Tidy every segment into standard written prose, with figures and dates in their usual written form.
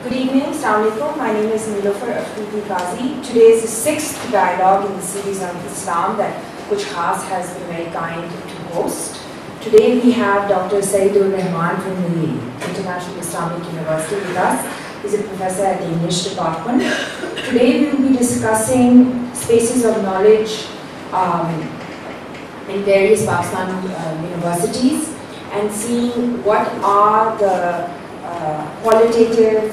Good evening, Assalamu alaikum. My name is Nilofer Afridi Qazi. Today is the 6th dialogue in the series on Islam that Kuch Khaas has been very kind to host. Today we have Dr. Saeed Ur Rehman from the International Islamic University with us. He's a professor at the English department. Today we will be discussing spaces of knowledge in various Pakistani universities and seeing what are the qualitative,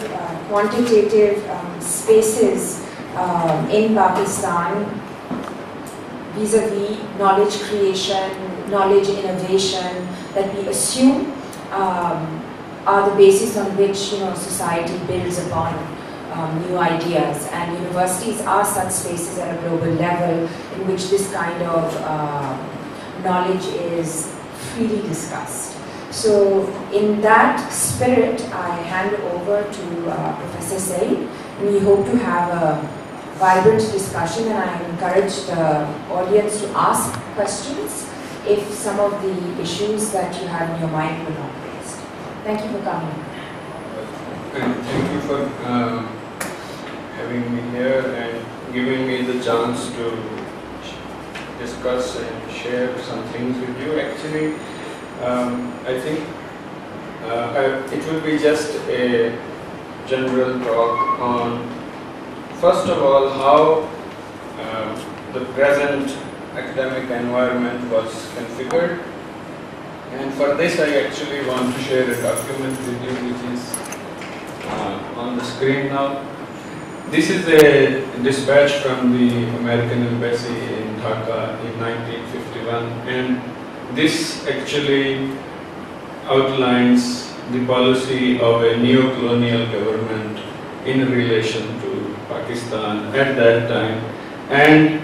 quantitative spaces in Pakistan vis-a-vis knowledge creation, knowledge innovation that we assume are the basis on which society builds upon new ideas, and universities are such spaces at a global level in which this kind of knowledge is freely discussed. So in that spirit, I hand over to Professor Saeed, and we hope to have a vibrant discussion, and I encourage the audience to ask questions if some of the issues that you have in your mind were not raised. Thank you for coming. Thank you for having me here and giving me the chance to discuss and share some things with you. Actually, I think it will be just a general talk on, first of all, how the present academic environment was configured. And for this, I actually want to share a document with you, which is on the screen now. This is a dispatch from the American Embassy in Dhaka in 1951, and this actually outlines the policy of a neo-colonial government in relation to Pakistan at that time, and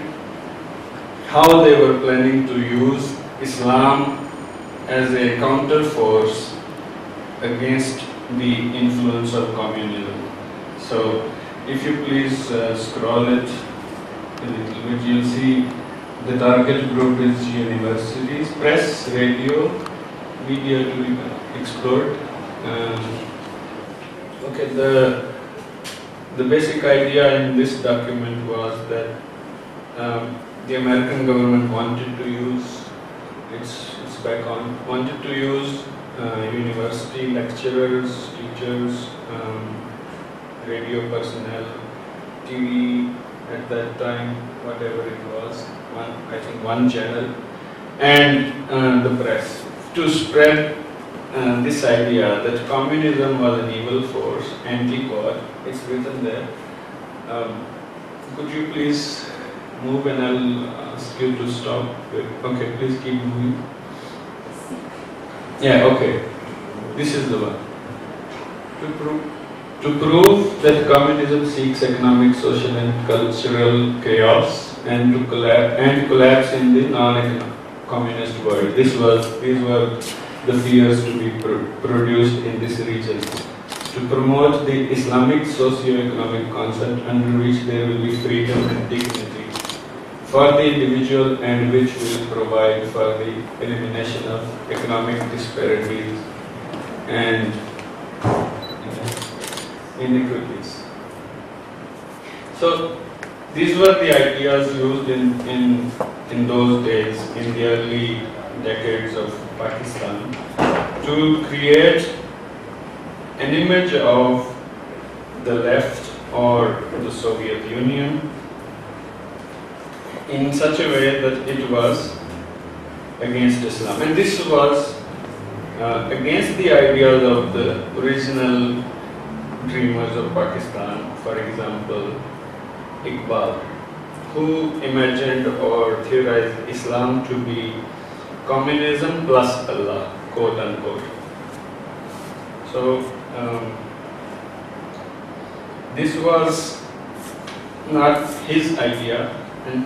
how they were planning to use Islam as a counterforce against the influence of communism. So, if you please scroll it a little bit, you'll see the target group is universities, press, radio, media to be explored. Okay, the basic idea in this document was that the American government wanted to use, wanted to use university lecturers, teachers, radio personnel, TV at that time, whatever it was, I think one channel, and the press, to spread this idea that communism was an evil force, anti-God. It's written there. Could you please move, and I'll ask you to stop. Okay, please keep moving. Yeah, okay. This is the one. To prove that communism seeks economic, social and cultural chaos and to collapse in the non-communist world. These were the fears to be produced in this region. To promote the Islamic socio-economic concept under which there will be freedom and dignity for the individual, and which will provide for the elimination of economic disparities and inequities. So these were the ideas used in those days, in the early decades of Pakistan, to create an image of the left or the Soviet Union in such a way that it was against Islam. And this was against the ideas of the original dreamers of Pakistan, for example, Iqbal, who imagined or theorized Islam to be communism plus Allah, quote unquote. So, this was not his idea, and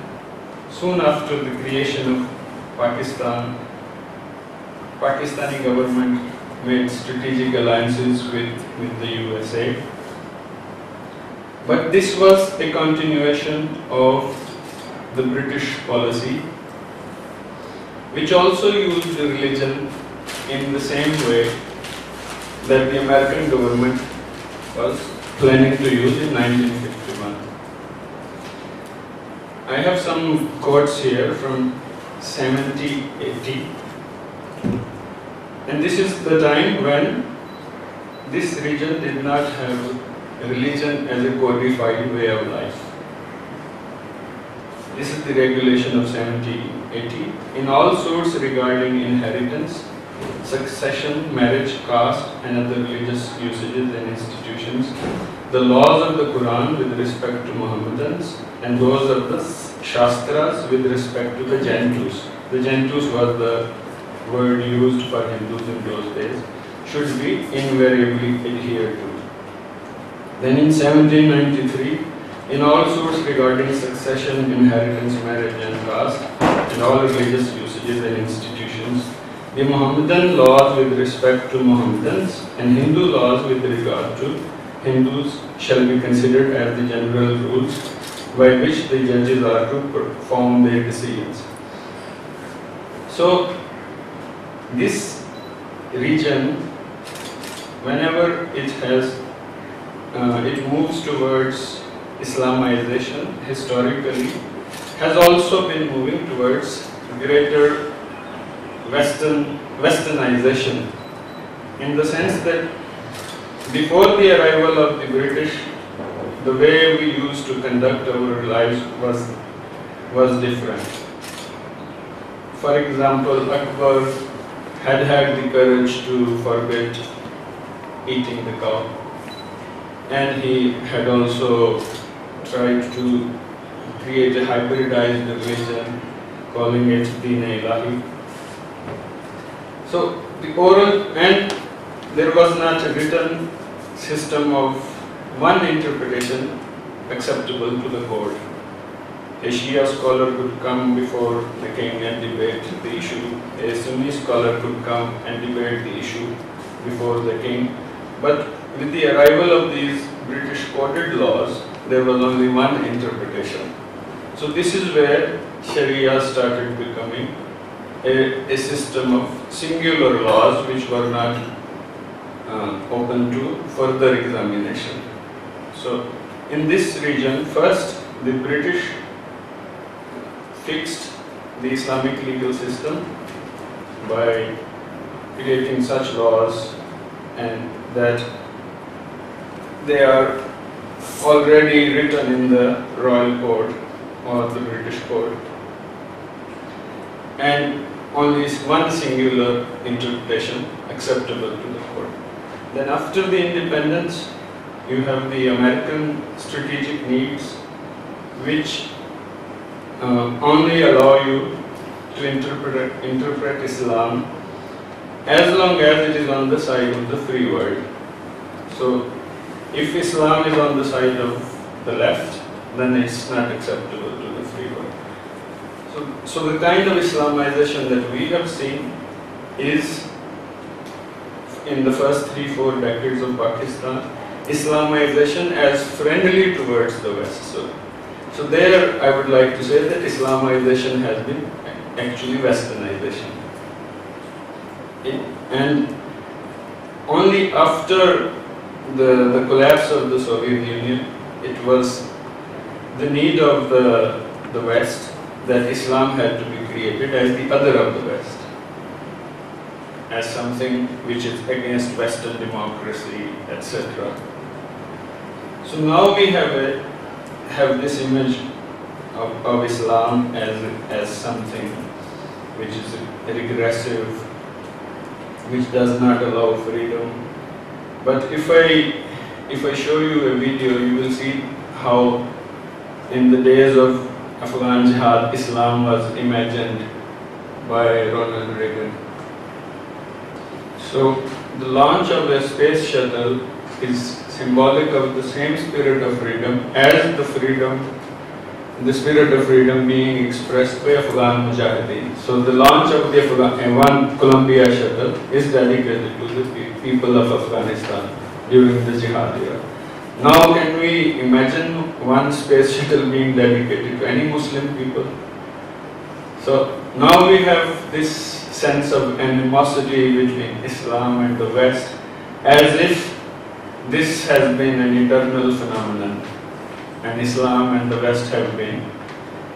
soon after the creation of Pakistan, Pakistani government made strategic alliances with the USA. But this was a continuation of the British policy, which also used the religion in the same way that the American government was planning to use in 1951. I have some quotes here from 70-80, and this is the time when this region did not have religion as a codified way of life. This is the regulation of 70-80. In all suits regarding inheritance, succession, marriage, caste, and other religious usages and institutions, the laws of the Quran with respect to Mohammedans and those of the Shastras with respect to the Jantus. The Jantus was the word used for Hindus in those days, should be invariably adhered to. Then in 1793, in all suits regarding succession, inheritance, marriage and caste, and all religious usages and institutions, the Mohammedan laws with respect to Mohammedans and Hindu laws with regard to Hindus shall be considered as the general rules by which the judges are to perform their decisions. So, this region, whenever it moves towards Islamization, historically, has also been moving towards greater Westernization, in the sense that before the arrival of the British, the way we used to conduct our lives was different. For example, Akbar had the courage to forbid eating the cow, and he had also tried to create a hybridized religion, calling it Deen-e-Ilahi. So the oral, and there was not a written system of one interpretation acceptable to the court. A Shia scholar could come before the king and debate the issue. A Sunni scholar could come and debate the issue before the king. But with the arrival of these British coded laws, there was only one interpretation. So this is where Sharia started becoming a system of singular laws which were not open to further examination. So in this region, first the British fixed the Islamic legal system by creating such laws, and that they are already written in the Royal Code or the British Code, and only one singular interpretation acceptable to the court. Then after the independence, you have the American strategic needs, which only allow you to interpret Islam as long as it is on the side of the free world. So if Islam is on the side of the left, then it's not acceptable to the free world. So the kind of Islamization that we have seen is, in the first 3-4 decades of Pakistan, Islamization as friendly towards the West. So there I would like to say that Islamization has been actually Westernization. And only after the collapse of the Soviet Union, it was the need of the West that Islam had to be created as the other of the West, as something which is against Western democracy, etc. So now we have this image of Islam as something which is regressive, which does not allow freedom. But if I show you a video, you will see how in the days of Afghan Jihad, Islam was imagined by Ronald Reagan. So the launch of a space shuttle is symbolic of the same spirit of freedom as the spirit of freedom being expressed by Afghan Mujahideen. So the launch of the one Columbia shuttle is dedicated to the people of Afghanistan during the Jihad era. Now can we imagine one space shuttle being dedicated to any Muslim people? So now we have this sense of animosity between Islam and the West, as if this has been an eternal phenomenon, and Islam and the West have been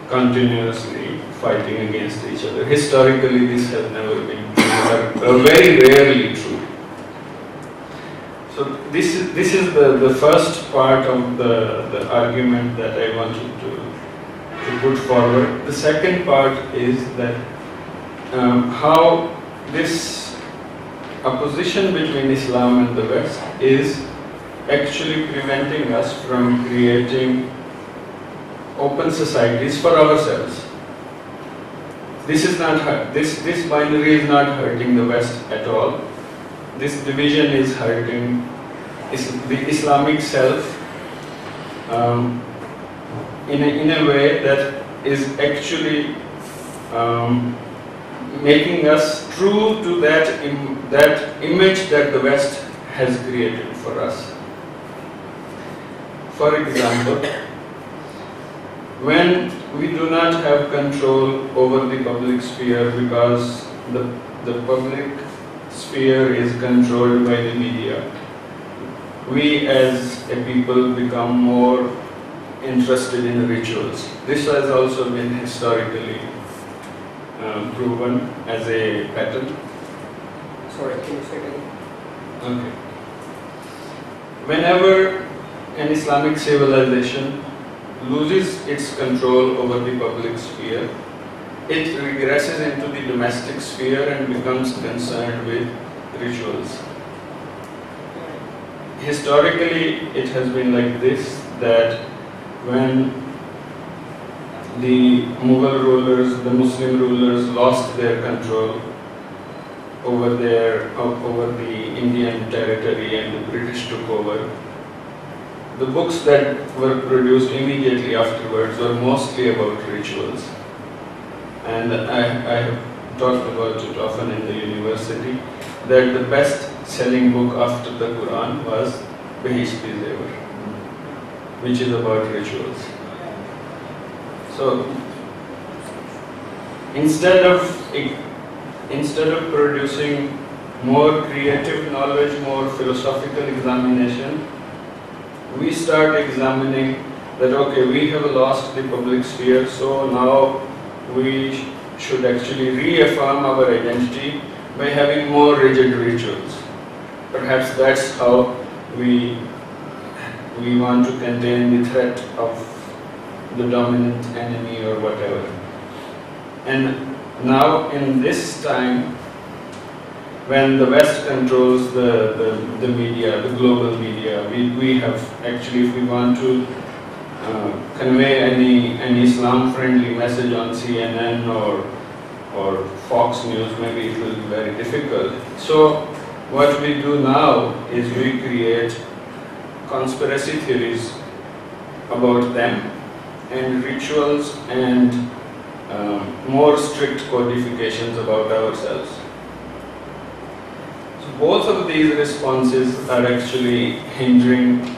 continuously fighting against each other. Historically, this has never been true, or very rarely true. So this is the first part of the argument that I wanted to put forward. The second part is that how this opposition between Islam and the West is actually preventing us from creating open societies for ourselves. This binary is not hurting the West at all. This division is hurting the Islamic self in a way that is actually making us true to that image that the West has created for us. For example, when we do not have control over the public sphere because the public sphere is controlled by the media, we as a people become more interested in rituals. This has also been historically proven as a pattern. Sorry, can you say it again? Okay. Whenever an Islamic civilization loses its control over the public sphere, it regresses into the domestic sphere and becomes concerned with rituals. Historically, it has been like this, that when the Mughal rulers, the Muslim rulers lost their control over the Indian territory and the British took over, the books that were produced immediately afterwards were mostly about rituals. And I have talked about it often in the university, that the best selling book after the Quran was Behishti Zevar, which is about rituals. So instead of producing more creative knowledge, more philosophical examination, we start examining that, okay, we have lost the public sphere, so now we should actually reaffirm our identity by having more rigid rituals. Perhaps that's how we want to contain the threat of the dominant enemy or whatever. And now in this time, when the West controls the media, the global media, we have actually, if we want to convey any Islam-friendly message on CNN or Fox News, maybe it will be very difficult. So what we do now is we create conspiracy theories about them and rituals and more strict codifications about ourselves. So both of these responses are actually hindering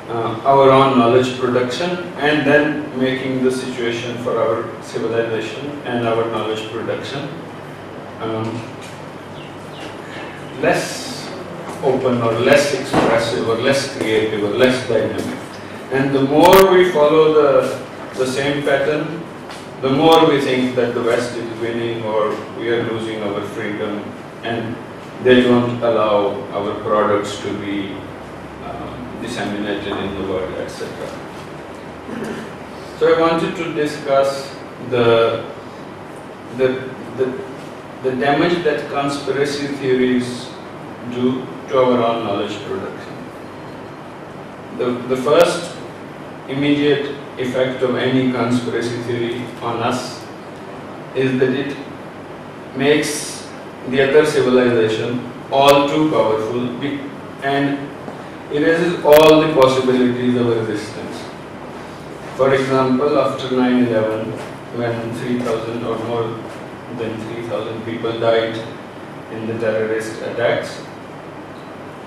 our own knowledge production and then making the situation for our civilization and our knowledge production less open or less expressive or less creative or less dynamic. And the more we follow the same pattern, the more we think that the West is winning or we are losing our freedom and they don't allow our products to be disseminated in the world, etc. So I wanted to discuss the damage that conspiracy theories do to our own knowledge production. The first immediate effect of any conspiracy theory on us is that it makes the other civilization all too powerful and erases all the possibilities of resistance. For example, after 9/11, when 3,000 or more than 3,000 people died in the terrorist attacks,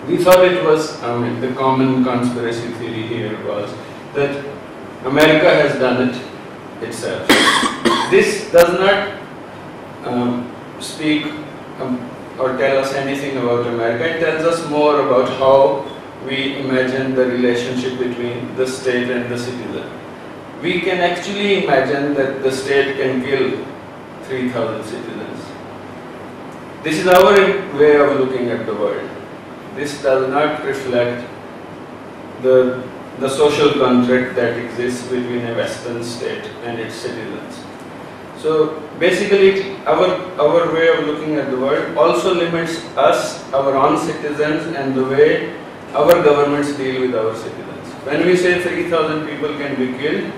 we thought it was, the common conspiracy theory here was that America has done it itself. This does not speak or tell us anything about America. It tells us more about how we imagine the relationship between the state and the citizen. We can actually imagine that the state can kill 3,000 citizens. This is our way of looking at the world. This does not reflect the social contract that exists between a Western state and its citizens. So basically, our way of looking at the world also limits us, our own citizens, and the way our governments deal with our citizens. When we say 3,000 people can be killed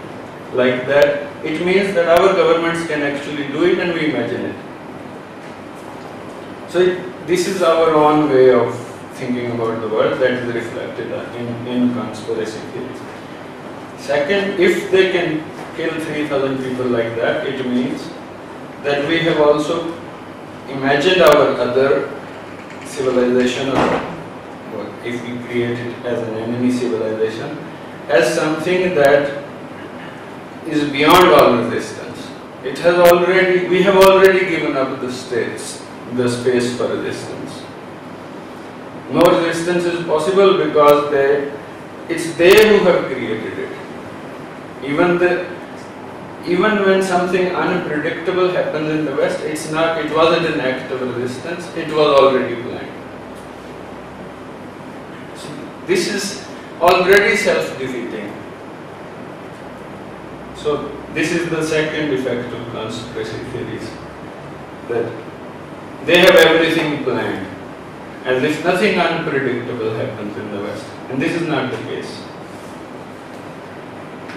like that, it means that our governments can actually do it and we imagine it. So this is our own way of thinking about the world that is reflected in conspiracy theories. Second, if they can kill 3,000 people like that, it means that we have also imagined our other civilization, or if we create it as an enemy civilization, as something that is beyond all resistance. We have already given up the space for resistance. No resistance is possible because it's they who have created it. Even when something unpredictable happens in the West, it wasn't an act of resistance, it was already planned. So this is already self-defeating. So this is the second effect of conspiracy theories, that they have everything planned, as if nothing unpredictable happens in the West. And this is not the case.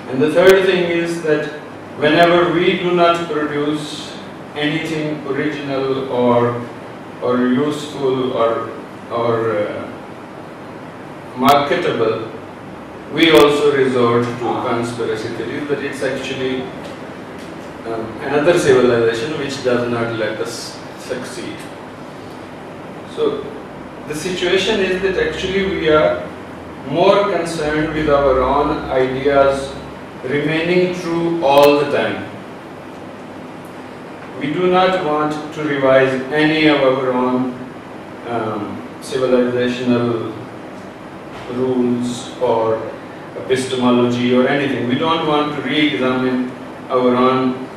And the third thing is that whenever we do not produce anything original or useful or marketable, we also resort to conspiracy theories that it's actually another civilization which does not let us succeed. So the situation is that actually we are more concerned with our own ideas remaining true all the time. We do not want to revise any of our own civilizational rules or epistemology or anything. We don't want to re-examine our own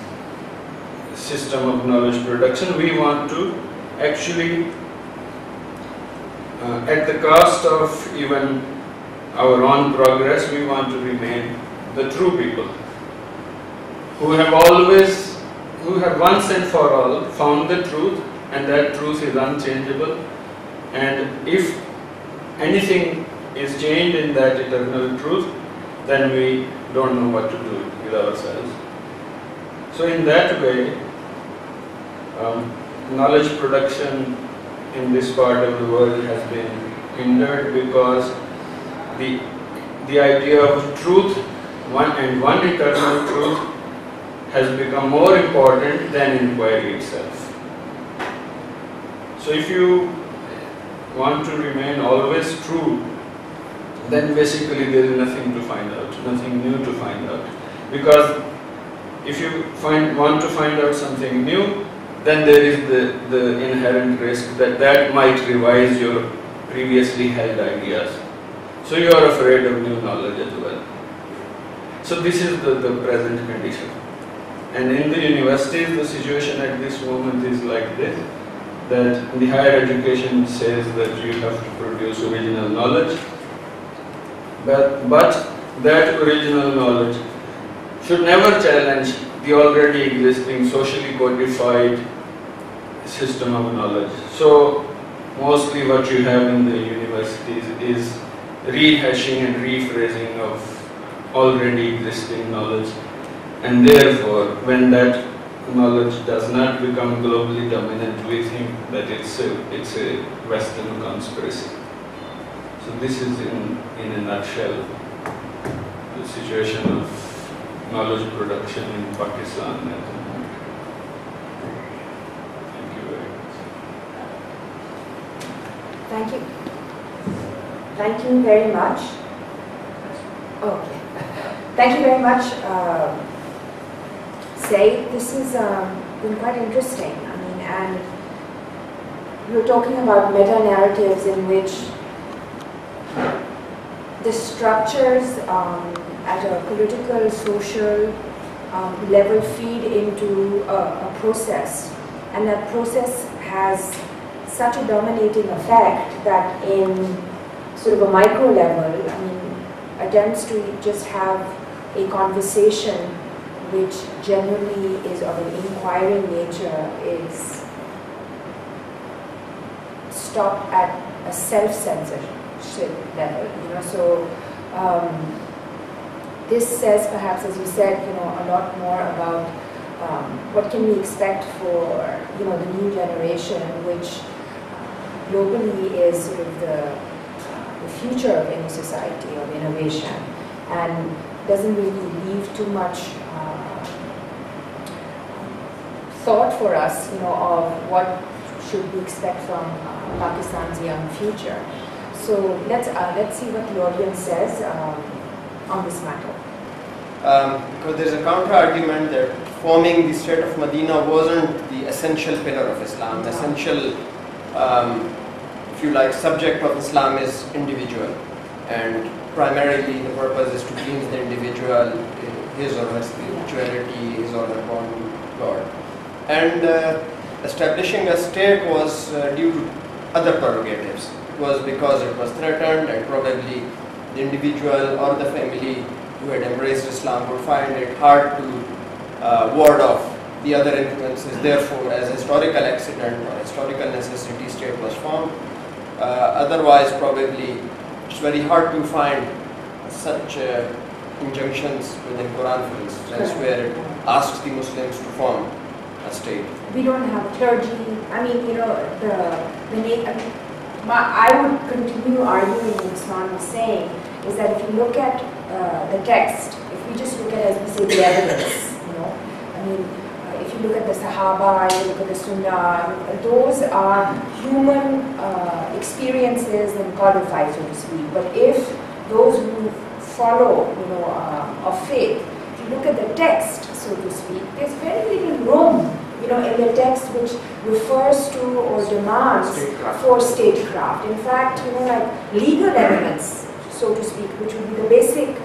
system of knowledge production. We want to actually, at the cost of even our own progress, we want to remain the true people who have once and for all found the truth, and that truth is unchangeable. And if anything is changed in that eternal truth, then we don't know what to do with ourselves. So in that way, knowledge production in this part of the world has been hindered because the idea of truth, one eternal truth, has become more important than inquiry itself. So if you want to remain always true, then basically there is nothing to find out, nothing new to find out. Because if you want to find out something new, then there is the inherent risk that might revise your previously held ideas. So you are afraid of new knowledge as well. So this is the present condition. And in the universities, the situation at this moment is like this, that the higher education says that you have to produce original knowledge, but that original knowledge should never challenge the already existing socially codified system of knowledge. So mostly what you have in the universities is rehashing and rephrasing of already existing knowledge, and therefore when that knowledge does not become globally dominant, we think that it's a Western conspiracy. So this is in a nutshell the situation of knowledge production in Pakistan at the moment. Thank you very much. Thank you. Thank you very much. Okay. Thank you very much, Saeed. This has been quite interesting. I mean, and we were talking about meta-narratives in which the structures at a political, social level feed into a process, and that process has such a dominating effect that in sort of a micro level, I mean, attempts to just have a conversation which generally is of an inquiring nature is stopped at a self-censorship level, you know. So this says, perhaps, as you said, you know, a lot more about what can we expect for, you know, the new generation, which globally is sort of the future of any society, of innovation, and doesn't really leave too much thought for us, you know, of what should we expect from Pakistan's young future. So let's see what the audience says on this matter. Because there's a counter-argument that forming the state of Medina wasn't the essential pillar of Islam. The essential, if you like, subject of Islam is individual, and primarily the purpose is to cleanse the individual, his or her spirituality, his or her bond to God. And establishing a state was due to other prerogatives. It was because it was threatened, and probably the individual or the family who had embraced Islam would find it hard to ward off the other influences. Therefore, as a historical accident or historical necessity, state was formed. Otherwise, probably it's very hard to find such injunctions within Quran, for instance, where it asks the Muslims to form a state. We don't have clergy. I mean, you know, I would continue arguing what Usman was saying, is that if you look at the text, if we just look at, as we say, the evidence, you know, I mean, if you look at the Sahaba, you look at the Sunnah, those are human experiences and codified, so to speak. But if those who follow, you know, of faith, if you look at the text, so to speak, there's very little room, you know, in the text which refers to or demands for statecraft. In fact, you know, like legal elements, so to speak, which would be the basic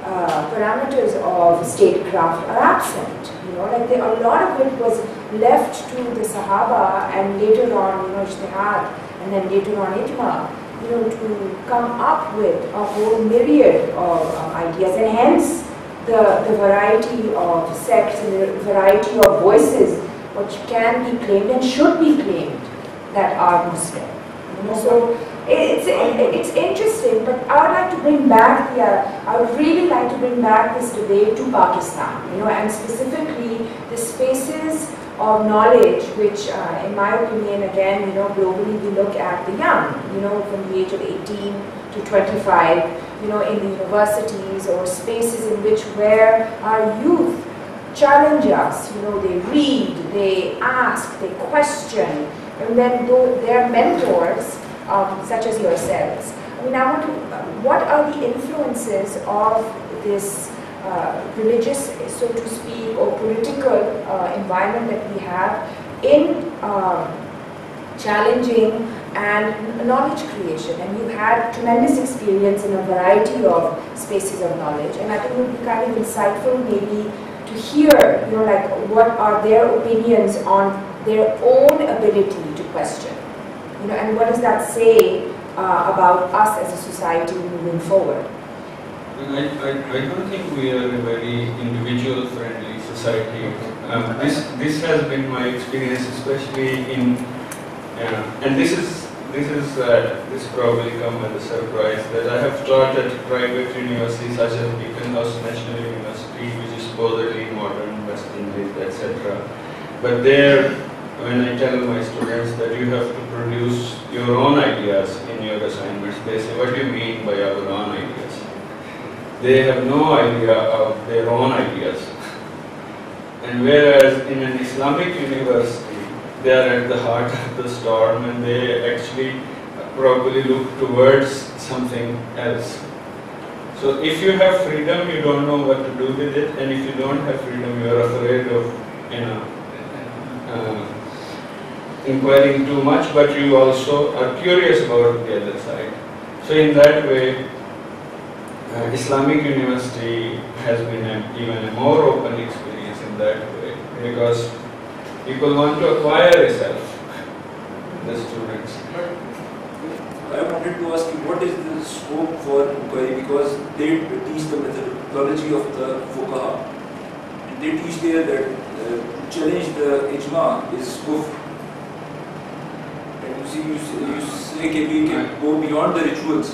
parameters of statecraft are absent. You know, like a lot of it was left to the Sahaba, and later on, you know, Ijtihad, and then later on Ijma, you know, to come up with a whole myriad of ideas, and hence the variety of sects and the variety of voices which can be claimed and should be claimed that are Muslim. You know, so it's interesting, but I would like to bring back I would really like to bring back this debate to Pakistan, you know, and specifically the spaces of knowledge, which, in my opinion, again, you know, globally we look at the young, you know, from the age of 18 to 25, you know, in the universities or spaces in which where our youth challenge us, you know, they read, they ask, they question, and then their mentors, such as yourselves. I mean, I want to, what are the influences of this religious, so to speak, or political environment that we have in challenging and knowledge creation? And you've had tremendous experience in a variety of spaces of knowledge, and I think it would be kind of insightful maybe to hear, you know, like what are their opinions on their own ability to question, you know, and what does that say about us as a society moving forward? I don't think we are a very individual-friendly society. This has been my experience, especially in, and this probably come as a surprise, that I have taught at private universities such as Kuch Khaas National University, which is supposedly modern, Westernization, etc. But there, when I tell my students that you have to produce your own ideas in your assignments, they say, what do you mean by our own ideas? They have no idea of their own ideas. And whereas in an Islamic university, they are at the heart of the storm, and they actually probably look towards something else. So if you have freedom, you don't know what to do with it, and if you don't have freedom, you are afraid of, you know, inquiring too much, but you also are curious about the other side. So in that way, Islamic university has been even a more open experience in that way, because people want to acquire itself, the students. I wanted to ask you, what is the scope for inquiry? Because they teach the methodology of the fuqaha. They teach there that challenge the ijma is kufr. And you see, you say we can go beyond the rituals.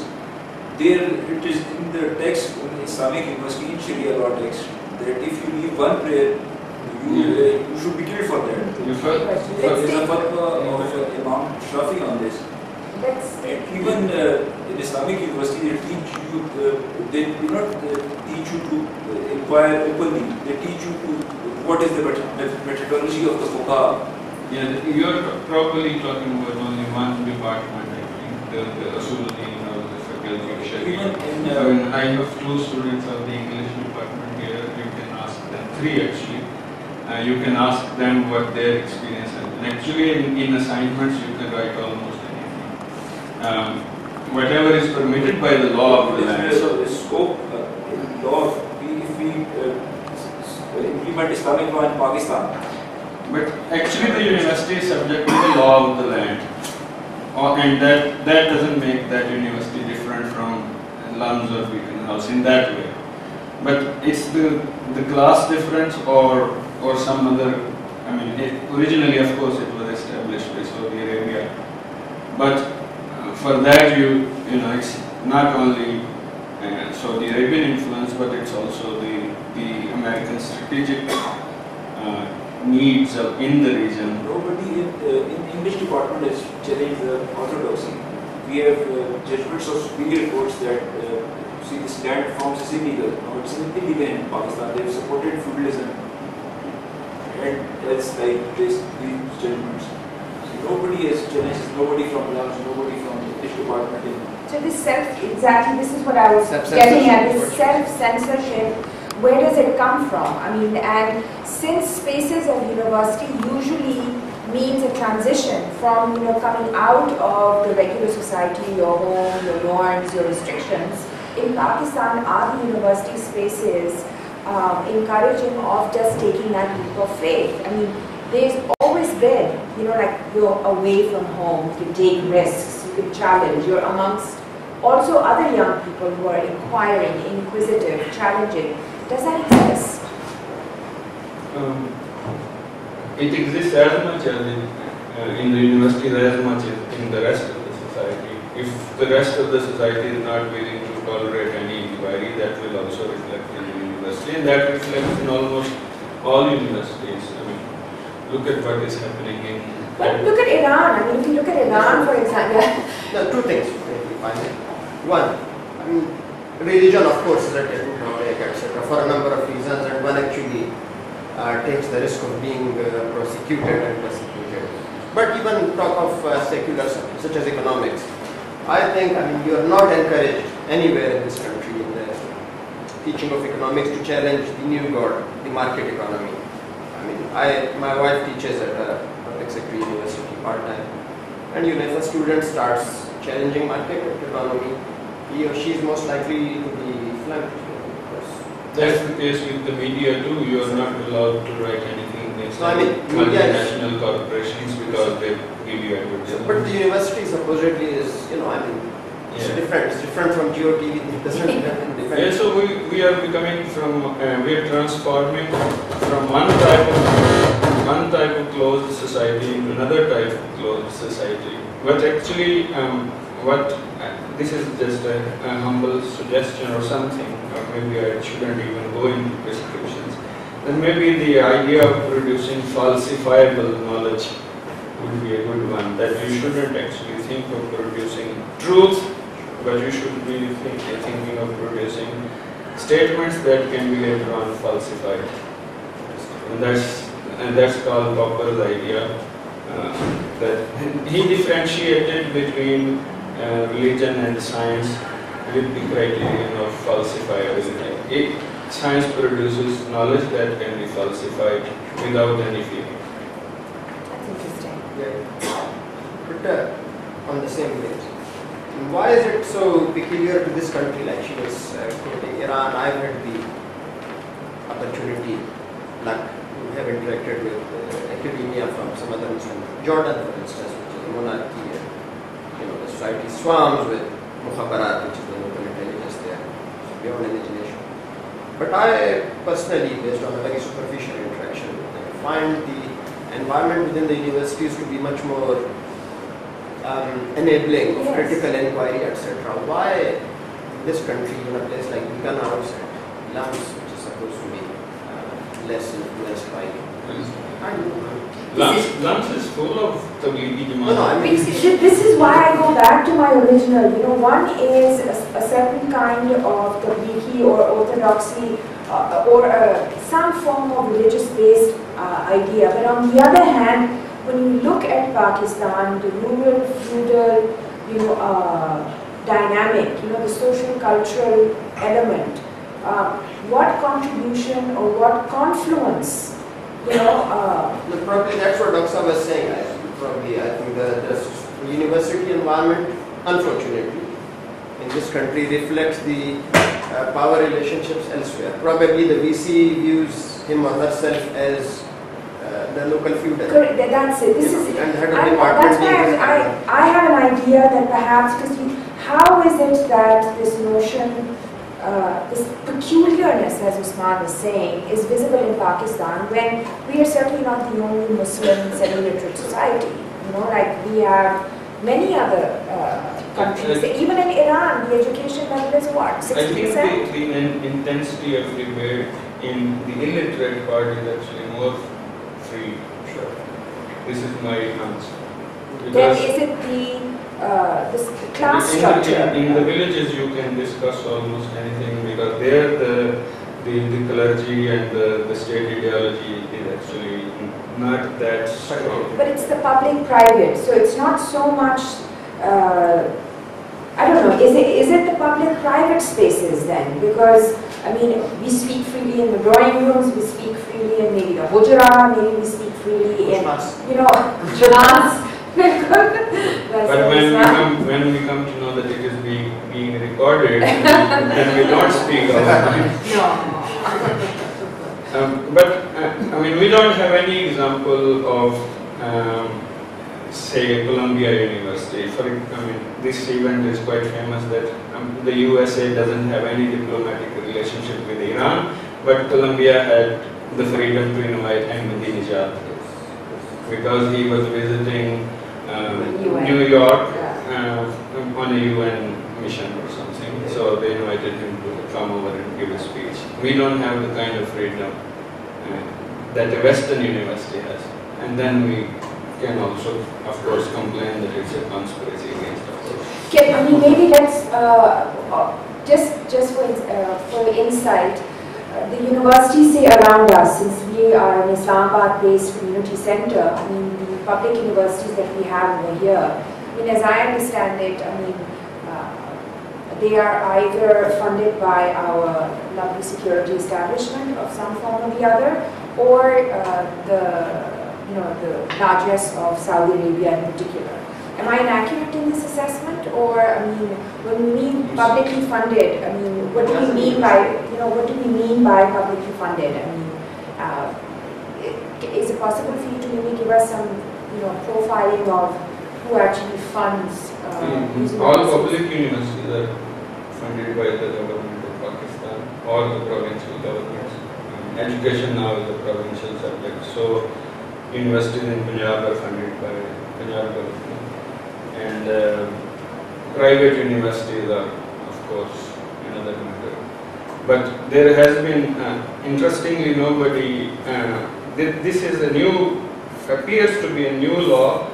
There it is in the text in Islamic University, in Sharia law text, that if you leave one prayer, you should be killed for that. There is a fatwa of Imam Shafi on this. And even in Islamic University, they teach you, they do not teach you to inquire openly. They teach you to what is the methodology of the fuqaha. Yeah, you are probably talking about only one department, I think, the Rasulullah or the faculty of Sharia. I have two students of the English department here. You can ask them, three actually. You can ask them what their experience is. And actually, in assignments, you can write almost anything. Whatever is permitted by the law of the land. So the scope in law, if we implement Islamic law in Pakistan. But actually the university is subject to the law of the land. And that doesn't make that university different from Lums or Beacon House in that way. But it's the class difference or some other, I mean, originally of course it was established by Saudi Arabia. But for that you know, it's not only Saudi Arabian influence, but it's also the American strategic needs in the region. Nobody in English department has challenged the orthodoxy. We have judgments of superior courts that see this land forms is illegal. No, it's illegal in Pakistan. They have supported feudalism, and that's like these judgments. So nobody has challenged. Nobody from Lums, nobody from the English department. So this this is what I was getting at. This self-censorship. Where does it come from? I mean, and since spaces of university usually means a transition from, coming out of the regular society, your home, your norms, your restrictions, in Pakistan are the university spaces encouraging of just taking that leap of faith? I mean, there's always been, like you're away from home, you can take risks, you can challenge, you're amongst also other young people who are inquiring, inquisitive, challenging. Does that exist? It exists as much as in the university, as much as in the rest of the society. If the rest of the society is not willing to tolerate any inquiry, that will also reflect in the university, and that reflects in almost all universities. I mean, look at what is happening in... But look at Iran. I mean, if you look at Iran, for example... No, two things, if I may. One, I mean, religion, of course, is a taboo topic, etc., for a number of reasons, and one actually takes the risk of being prosecuted and persecuted. But even talk of secular subjects, such as economics, I think, you are not encouraged anywhere in this country in the teaching of economics to challenge the new god, the market economy. My wife teaches at a public sector university part-time, and if a student starts challenging market economy, he or she is most likely to be flanked. That's the case with the media too. You are not allowed to write anything against multinational corporations because they give you advertising. But the university supposedly is, it's different. It's different from GeoTV. It doesn't happen different. Yeah, so we are becoming from, we are transforming from one type of closed society into another type of closed society. But actually, this is just a humble suggestion or something, or maybe I shouldn't even go into prescriptions. Then maybe the idea of producing falsifiable knowledge would be a good one, that you shouldn't actually think of producing truth, but you should be thinking of producing statements that can be later on falsified. And that's called Popper's idea, that he differentiated between religion and science with the criterion of falsifiability. Science produces knowledge that can be falsified without any fear. That's interesting. Yeah. But on the same page, Why is it so peculiar to this country? Like she was quoting Iran. I've had the opportunity, like to have interacted with academia from some other Muslim. Jordan, for instance, which is a monarchy, and, the society swarms with mukhabarat, which is the local intelligence there, beyond imagination. But I personally, based on a very superficial interaction with them, find the environment within the universities to be much more enabling of critical inquiry, etc. Why this country, in a place like Ghana outside, Lams, which is supposed to be less influenced by Lams is full of Tablighi Jamaat. No, I mean, this is why I go back to my original. One is a certain kind of Tablighi or orthodoxy or some form of religious-based idea. But on the other hand, when you look at Pakistan, the rural, feudal, dynamic, the social, cultural element, what contribution or what confluence, probably that's what Dr. was saying. I think the university environment, unfortunately, in this country reflects the power relationships elsewhere. Probably the VC views him or herself as the local feudal. Correct, that's it. This is and head of that's department. why I have an idea that perhaps, because how is it that this notion, this peculiarness, as Usman was saying, is visible in Pakistan when we are certainly not the only Muslim semi-literate society. Like we have many other countries. Even in Iran, the education level is what, 60%? I think the intensity of debate in the illiterate part is actually more free. Sure. This is my answer. Then is it this class structure? In the villages you can discuss almost anything because there the clergy and the state ideology is actually not that strong. But it's the public-private, so it's not so much, I don't know, is it the public-private spaces then? Because, we speak freely in the drawing rooms, we speak freely in maybe the hujra, maybe we speak freely in, jalans. But when we come to know that it is being recorded, then we don't speak our mind. But we don't have any example of, say, Columbia University. This event is quite famous that the USA doesn't have any diplomatic relationship with Iran, but Columbia had the freedom to invite Ahmadinejad because he was visiting New York on a UN mission or something. So they invited him to come over and give a speech. We don't have the kind of freedom that a Western university has. And then we can also, of course, complain that it's a conspiracy against us. Maybe let's, just for insight, the universities say around us, since we are an Islamabad-based community center, the public universities that we have over here, as I understand it, they are either funded by our lovely security establishment of some form or the other, or the largesse of Saudi Arabia in particular. Am I inaccurate in this assessment, or when we mean publicly funded, what do we mean by publicly funded? Is it possible for you to maybe give us some profiling of who actually funds these all universities? public universities are funded by the government of Pakistan or the provincial governments. Education now is a provincial subject, so universities in Punjab are funded by Punjab government, and private universities are, of course, another matter. But there has been, interestingly, nobody. This is appears to be a new law,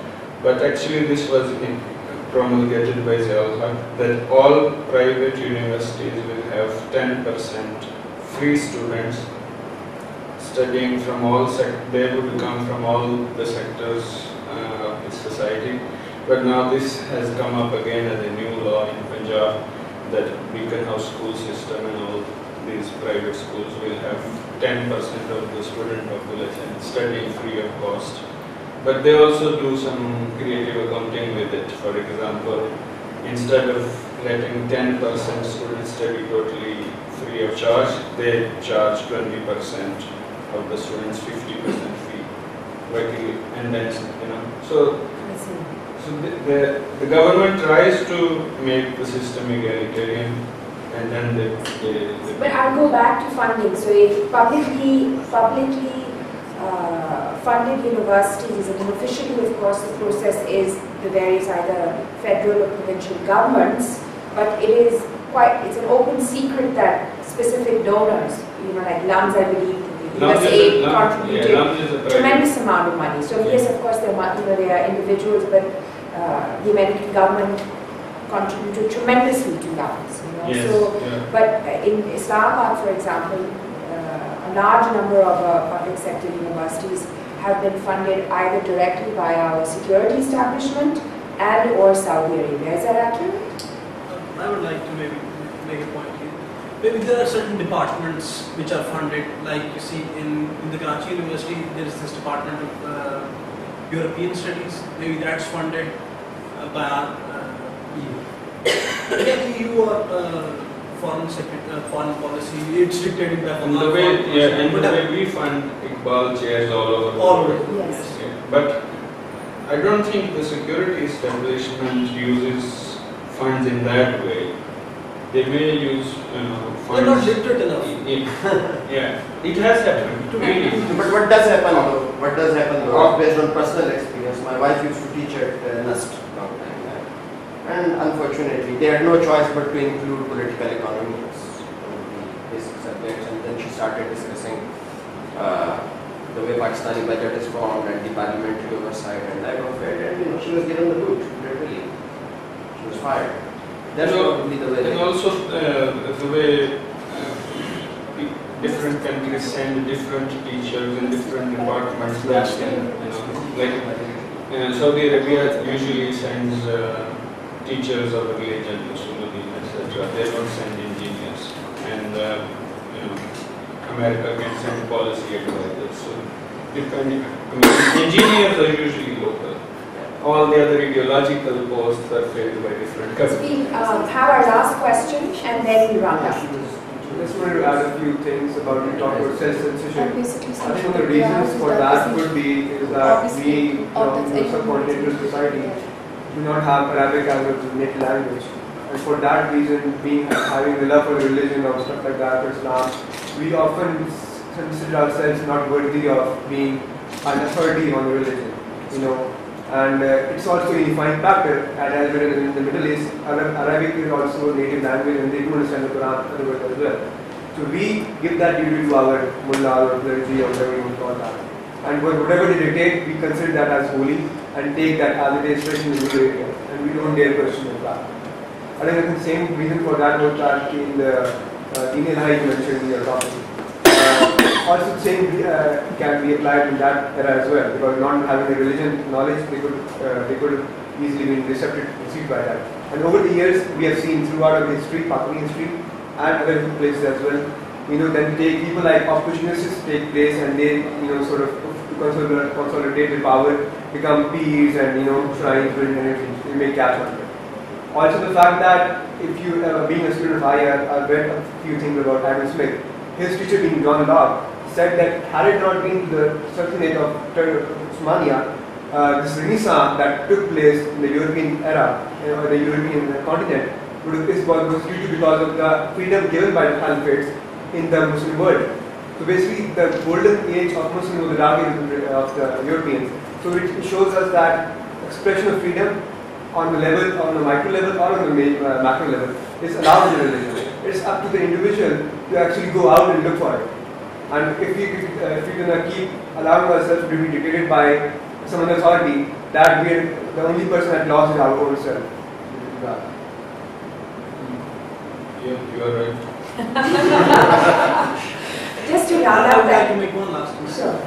but actually this was promulgated by Ziaul Haq that all private universities will have 10% free students studying from all they would come from all the sectors of the society. But now this has come up again as a new law in Punjab that Beacon House school system and all these private schools will have 10% of the student population studying free of cost. But they also do some creative accounting with it. For example, instead of letting 10% students study totally free of charge, they charge 20% of the students 50% fee, and then so the government tries to make the system egalitarian, and then they But I'll go back to funding. So if publicly funded universities, and officially, of course, the process is the various either federal or provincial governments, but it's an open secret that specific donors, like LUMS, I believe, USA contributed a tremendous amount of money. So yes, of course, there are individuals, but the American government contributed tremendously to LUMS. Yes, so, but in Islamabad, for example, a large number of public sector universities have been funded either directly by our security establishment and or Saudi Arabia. Is that accurate? I would like to maybe make a point here. Maybe there are certain departments which are funded, like you see in the Karachi University, there is this department of European Studies. Maybe that's funded by our EU or foreign policy. It's dictated by and the way we fund Iqbal chairs all over the world. Yes. Yeah. But I don't think the security establishment uses funds in that way. They may use funds. They're not literate enough. Yeah, it has happened. Really. But what does happen though? What does happen though? Based on personal experience, my wife used to teach at NUST long time back, and unfortunately, they had no choice but to include political economy as one of the basic subjects. And then she started discussing the way Pakistani budget is formed and the parliamentary oversight and lack of it, and she was given the boot. Literally, she was fired. That's probably the way. And also the way different countries send different teachers in different departments. That can, like Saudi Arabia usually sends teachers of religion, etc. They don't send engineers, and America can send policy advisors. So different. Engineers are usually local. All the other ideological posts are filled by different We have our last question and then we round up. I just wanted to add a few things about you talk about self-censorship. I think one of the reasons for that could be is that we, from the subcontinental society, do not have Arabic as a native language. And for that reason, having the love for religion or stuff like that, or Islam, we often consider ourselves not worthy of being an authority on religion, And it's also a unifying factor, and as well as in the Middle East, Arabic is also a native language and they do understand the Quran as well. So we give that duty to our mullah or clergy or whatever you want to call that. And whatever they dictate, we consider that as holy and take that as it is, especially in the rural area, and we don't dare question that. I think the same reason for that was that in the Deen you mentioned in your topic. Also, the same can be applied in that era as well, because not having the religion knowledge, they could easily be deceived by that. And over the years, we have seen throughout our history, Pakistani history, and other places as well, then people like opportunists take place, and they, sort of to consolidate the power, become peers and shrines and everything. They make cash on it. Also, the fact that if you being a student of I read a few things about Adam Smith. His teacher, being John Locke, said that had it not been the sultanate of Osmania, this renaissance that took place in the European era, or the European continent, was due to because of the freedom given by the caliphates in the Muslim world. So basically, the golden age of Muslims was the dark age of the Europeans. So it shows us that expression of freedom on the level, on the micro level or on the macro level, is allowed in the religion. It's up to the individual to actually go out and look for it. And if we're going to keep allowing ourselves to be dictated by some other authority, that we're the only person that lost is our own self. Yeah, you are right. Just to round I up would like that. to make one last point. Sure.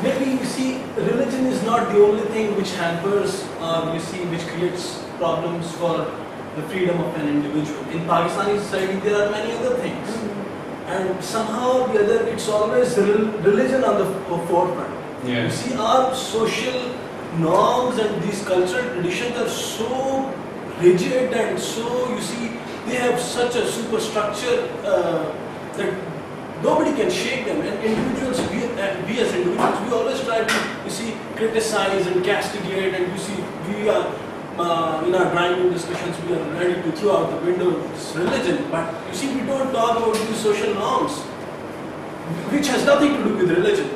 Maybe you see, religion is not the only thing which hampers, which creates problems for the freedom of an individual. In Pakistani society, there are many other things. And somehow or the other, it's always religion on the forefront. Yeah. You see, our social norms and these cultural traditions are so rigid, and so you see they have such a superstructure that nobody can shake them. And individuals, we as individuals, we always try to, you see, criticize and castigate, and you see we are in our driving discussions, we are ready to throw out the window this religion, but you see we don't talk about these social norms, which has nothing to do with religion.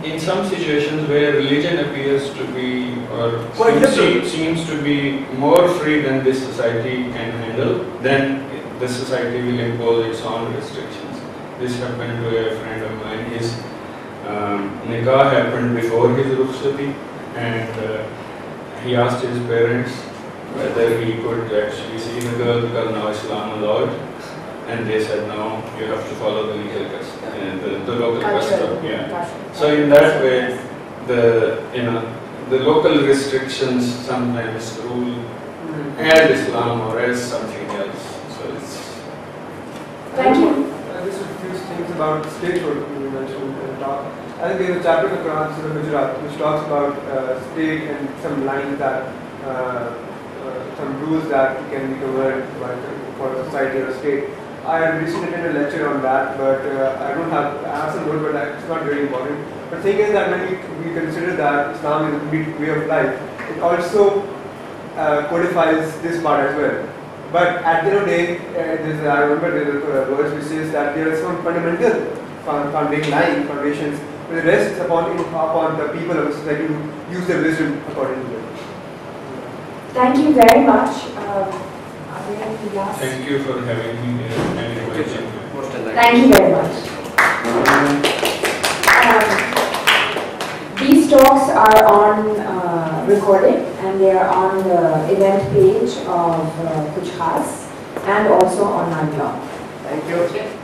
In some situations where religion appears to be or seems to be more free than this society can handle, then the society will impose its own restrictions. This happened to a friend of mine. His nikah happened before his rukhsati, and he asked his parents whether he could actually see the girl because now Islam allowed, and they said no, you have to follow the legal custom, the local custom. Yeah. So in that way, the local restrictions sometimes rule as Islam or as something else. So it's. Thank you. Just a few things about statehood you mentioned in the talk. I think there's a chapter in the Quran, Surah Gujarat, which talks about state and some lines that, some rules that can be converted for a society or a state. I recently did a lecture on that, but I have some notes, but it's not very important. But the thing is that when we consider that Islam is a complete way of life, it also codifies this part as well. But at the end of the day, I remember there's a verse which says that there are some fundamental foundations, but the rest is upon the people of the society to use their wisdom according to them. Thank you very much. Are there any last? Thank you for having me here and inviting me. Thank you very much. These talks are on recording, and they are on the event page of Kuch Khaas and also on my blog. Thank you.